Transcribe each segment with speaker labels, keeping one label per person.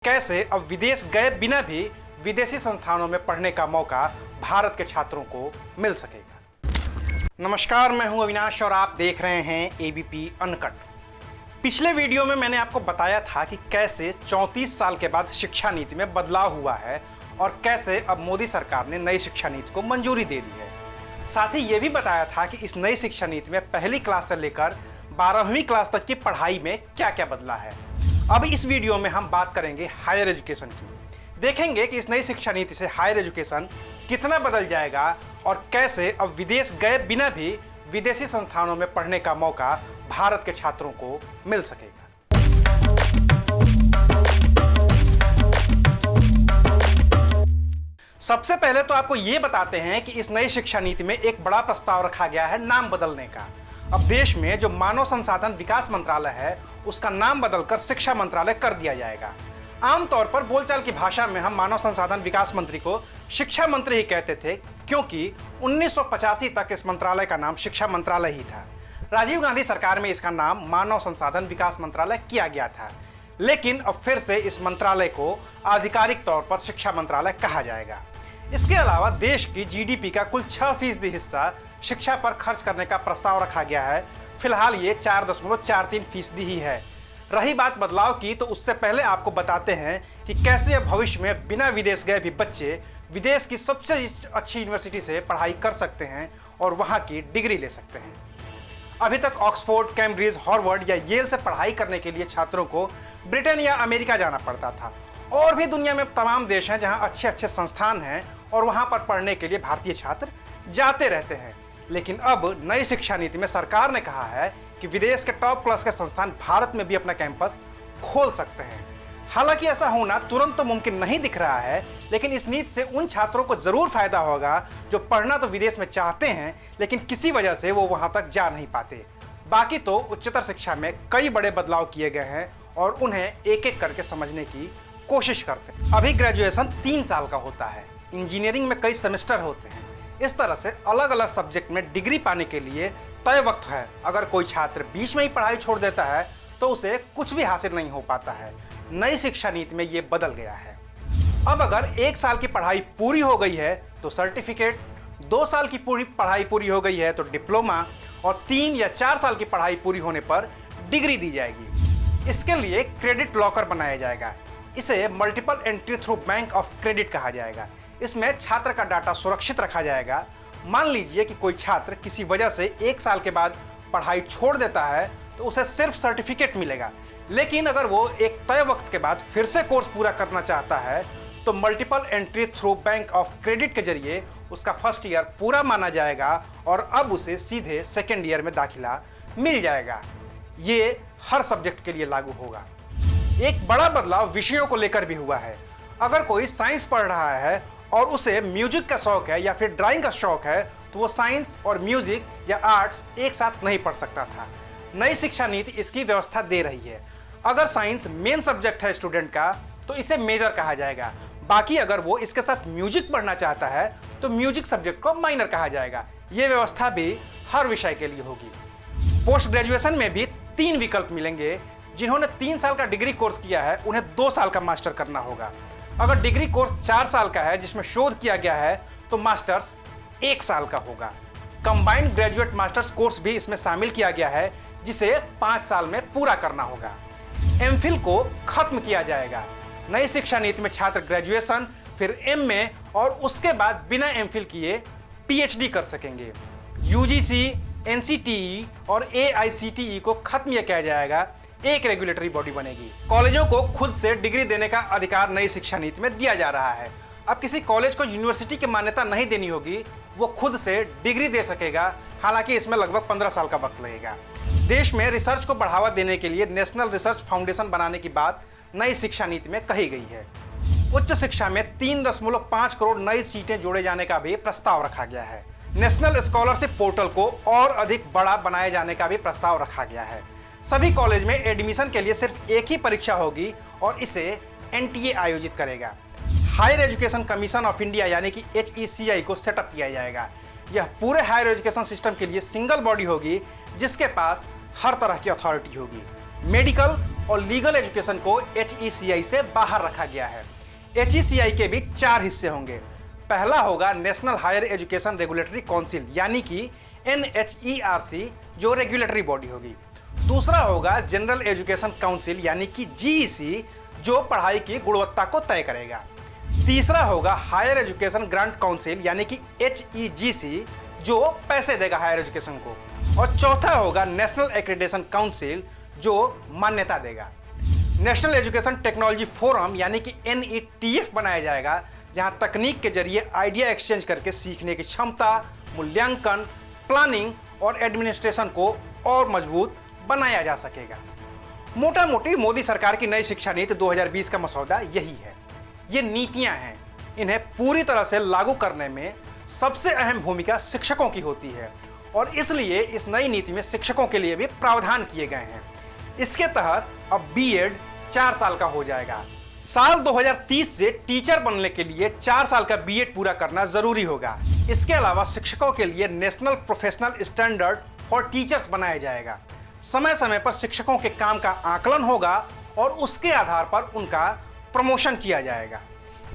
Speaker 1: कैसे अब विदेश गए बिना भी विदेशी संस्थानों में पढ़ने का मौका भारत के छात्रों को मिल सकेगा। नमस्कार, मैं हूं अविनाश और आप देख रहे हैं एबीपी अनकट। पिछले वीडियो में मैंने आपको बताया था कि कैसे 34 साल के बाद शिक्षा नीति में बदलाव हुआ है और कैसे अब मोदी सरकार ने नई शिक्षा नीति को मंजूरी दे दी है। साथ ही ये भी बताया था कि इस नई शिक्षा नीति में पहली क्लास से लेकर 12वीं क्लास तक की पढ़ाई में क्या क्या बदला है। अब इस वीडियो में हम बात करेंगे हायर एजुकेशन की। देखेंगे कि इस नई शिक्षा नीति से हायर एजुकेशन कितना बदल जाएगा और कैसे अब विदेश गए बिना भी विदेशी संस्थानों में पढ़ने का मौका भारत के छात्रों को मिल सकेगा। सबसे पहले तो आपको यह बताते हैं कि इस नई शिक्षा नीति में एक बड़ा प्रस्ताव रखा गया है नाम बदलने का। अब देश में जो मानव संसाधन विकास मंत्रालय है उसका नाम बदलकर शिक्षा मंत्रालय कर दिया जाएगा। आमतौर पर बोलचाल की भाषा में हम मानव संसाधन विकास मंत्री को शिक्षा मंत्री ही कहते थे, क्योंकि 1985 तक इस मंत्रालय का नाम शिक्षा मंत्रालय ही था। राजीव गांधी सरकार में इसका नाम मानव संसाधन विकास मंत्रालय किया गया था, लेकिन अब फिर से इस मंत्रालय को आधिकारिक तौर पर शिक्षा मंत्रालय कहा जाएगा। इसके अलावा देश की जीडीपी का कुल 6% हिस्सा शिक्षा पर खर्च करने का प्रस्ताव रखा गया है। फिलहाल ये 4.43% ही है। रही बात बदलाव की, तो उससे पहले आपको बताते हैं कि कैसे अब भविष्य में बिना विदेश गए भी बच्चे विदेश की सबसे अच्छी यूनिवर्सिटी से पढ़ाई कर सकते हैं और वहाँ की डिग्री ले सकते हैं। अभी तक ऑक्सफोर्ड, कैम्ब्रिज, हार्वर्ड या येल से पढ़ाई करने के लिए छात्रों को ब्रिटेन या अमेरिका जाना पड़ता था। और भी दुनिया में तमाम देश हैं जहाँ अच्छे अच्छे संस्थान हैं और वहाँ पर पढ़ने के लिए भारतीय छात्र जाते रहते हैं। लेकिन अब नई शिक्षा नीति में सरकार ने कहा है कि विदेश के टॉप क्लास के संस्थान भारत में भी अपना कैंपस खोल सकते हैं। हालांकि ऐसा होना तुरंत तो मुमकिन नहीं दिख रहा है, लेकिन इस नीति से उन छात्रों को जरूर फायदा होगा जो पढ़ना तो विदेश में चाहते हैं लेकिन किसी वजह से वो वहां तक जा नहीं पाते। बाकी तो उच्चतर शिक्षा में कई बड़े बदलाव किए गए हैं और उन्हें एक एक करके समझने की कोशिश करते हैं। अभी ग्रेजुएशन 3 साल का होता है, इंजीनियरिंग में कई सेमेस्टर होते हैं। इस तरह से अलग अलग सब्जेक्ट में डिग्री पाने के लिए तय वक्त है। अगर कोई छात्र बीच में ही पढ़ाई छोड़ देता है तो उसे कुछ भी हासिल नहीं हो पाता है। नई शिक्षा नीति में ये बदल गया है। अब अगर 1 साल की पढ़ाई पूरी हो गई है तो सर्टिफिकेट, 2 साल की पूरी पढ़ाई पूरी हो गई है तो डिप्लोमा और 3 या 4 साल की पढ़ाई पूरी होने पर डिग्री दी जाएगी। इसके लिए क्रेडिट लॉकर बनाया जाएगा। इसे multiple entry through bank of credit कहा जाएगा। इसमें छात्र का डाटा सुरक्षित रखा जाएगा। मान लीजिए कि कोई छात्र किसी वजह से 1 साल के बाद पढ़ाई छोड़ देता है तो उसे सिर्फ सर्टिफिकेट मिलेगा, लेकिन अगर वो एक तय वक्त के बाद फिर से कोर्स पूरा करना चाहता है तो multiple entry through bank of credit के जरिए उसका फर्स्ट ईयर पूरा माना जाएगा और अब उसे सीधे सेकेंड ईयर में दाखिला मिल जाएगा। ये हर सब्जेक्ट के लिए लागू होगा। एक बड़ा बदलाव विषयों को लेकर भी हुआ है। अगर कोई साइंस पढ़ रहा है और उसे म्यूजिक का शौक है या फिर ड्राइंग का शौक है तो वो साइंस और म्यूजिक या आर्ट्स एक साथ नहीं पढ़ सकता था। नई शिक्षा नीति इसकी व्यवस्था दे रही है। अगर साइंस मेन सब्जेक्ट है स्टूडेंट का तो इसे मेजर कहा जाएगा। बाकी अगर वो इसके साथ म्यूजिक पढ़ना चाहता है तो म्यूजिक सब्जेक्ट को माइनर कहा जाएगा। ये व्यवस्था भी हर विषय के लिए होगी। पोस्ट ग्रेजुएशन में भी 3 विकल्प मिलेंगे। जिन्होंने 3 साल का डिग्री कोर्स किया है उन्हें 2 साल का मास्टर करना होगा। अगर डिग्री कोर्स 4 साल का है जिसमें शोध किया गया है तो मास्टर्स 1 साल का होगा। कंबाइंड ग्रेजुएट मास्टर्स कोर्स भी इसमें शामिल किया गया है जिसे 5 साल में पूरा करना होगा। एमफिल को खत्म किया जाएगा। नई शिक्षा नीति में छात्र ग्रेजुएशन, फिर एमए और उसके बाद बिना एमफिल किए पीएचडी कर सकेंगे। यूजीसी, एनसीटीई और एआईसीटीई को खत्म किया जाएगा। एक रेगुलेटरी बॉडी बनेगी। कॉलेजों को खुद से डिग्री देने का अधिकार नई शिक्षा नीति में दिया जा रहा है। अब किसी कॉलेज को यूनिवर्सिटी की मान्यता नहीं देनी होगी, वो खुद से डिग्री दे सकेगा। हालांकि इसमें लगभग 15 साल का वक्त लगेगा। देश में रिसर्च को बढ़ावा देने के लिए नेशनल रिसर्च फाउंडेशन बनाने की बात नई शिक्षा नीति में कही गई है। उच्च शिक्षा में 3.5 करोड़ नई सीटें जोड़े जाने का भी प्रस्ताव रखा गया है। नेशनल स्कॉलरशिप पोर्टल को और अधिक बड़ा बनाए जाने का भी प्रस्ताव रखा गया है। सभी कॉलेज में एडमिशन के लिए सिर्फ एक ही परीक्षा होगी और इसे एनटीए आयोजित करेगा। Higher education commission of India यानी कि HECI को सेटअप किया जाएगा। यह पूरे हायर एजुकेशन सिस्टम के लिए सिंगल बॉडी होगी जिसके पास हर तरह की अथॉरिटी होगी। मेडिकल और लीगल एजुकेशन को HECI से बाहर रखा गया है। HECI के भी 4 हिस्से होंगे। पहला होगा national higher education regulatory council यानी कि NHERC, जो रेगुलेटरी बॉडी होगी। दूसरा होगा जनरल एजुकेशन काउंसिल यानी कि GEC, जो पढ़ाई की गुणवत्ता को तय करेगा। तीसरा होगा हायर एजुकेशन ग्रांट काउंसिल यानी कि HEGC, जो पैसे देगा हायर एजुकेशन को। और चौथा होगा नेशनल एक्रेडिटेशन काउंसिल, जो मान्यता देगा। नेशनल एजुकेशन टेक्नोलॉजी फोरम यानी कि NETF बनाया जाएगा, जहां तकनीक के जरिए आइडिया एक्सचेंज करके सीखने की क्षमता, मूल्यांकन, प्लानिंग और एडमिनिस्ट्रेशन को और मजबूत बनाया जा सकेगा। मोटा मोटी मोदी सरकार की नई शिक्षा नीति 2020 का मसौदा यही है। ये नीतियां हैं, इन्हें पूरी तरह से लागू करने में सबसे अहम भूमिका शिक्षकों की होती है और इसलिए इस नई नीति में शिक्षकों के लिए भी प्रावधान किए गए हैं। इसके तहत अब B.Ed 4 साल का हो जाएगा। साल 2030 से टीचर बनने के लिए 4 साल का B.Ed पूरा करना जरूरी होगा। इसके अलावा शिक्षकों के लिए national professional standard for teachers बनाया जाएगा। समय समय पर शिक्षकों के काम का आकलन होगा और उसके आधार पर उनका प्रमोशन किया जाएगा।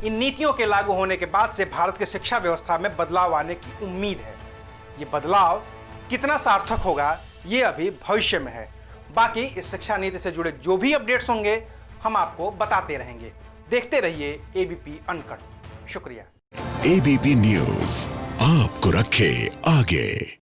Speaker 1: इन नीतियों के लागू होने के बाद से भारत की शिक्षा व्यवस्था में बदलाव आने की उम्मीद है। ये बदलाव कितना सार्थक होगा, ये अभी भविष्य में है। बाकी इस शिक्षा नीति से जुड़े जो भी अपडेट्स होंगे हम आपको बताते रहेंगे। देखते रहिए ABP अनकट। शुक्रिया।
Speaker 2: ABP न्यूज आपको रखे आगे।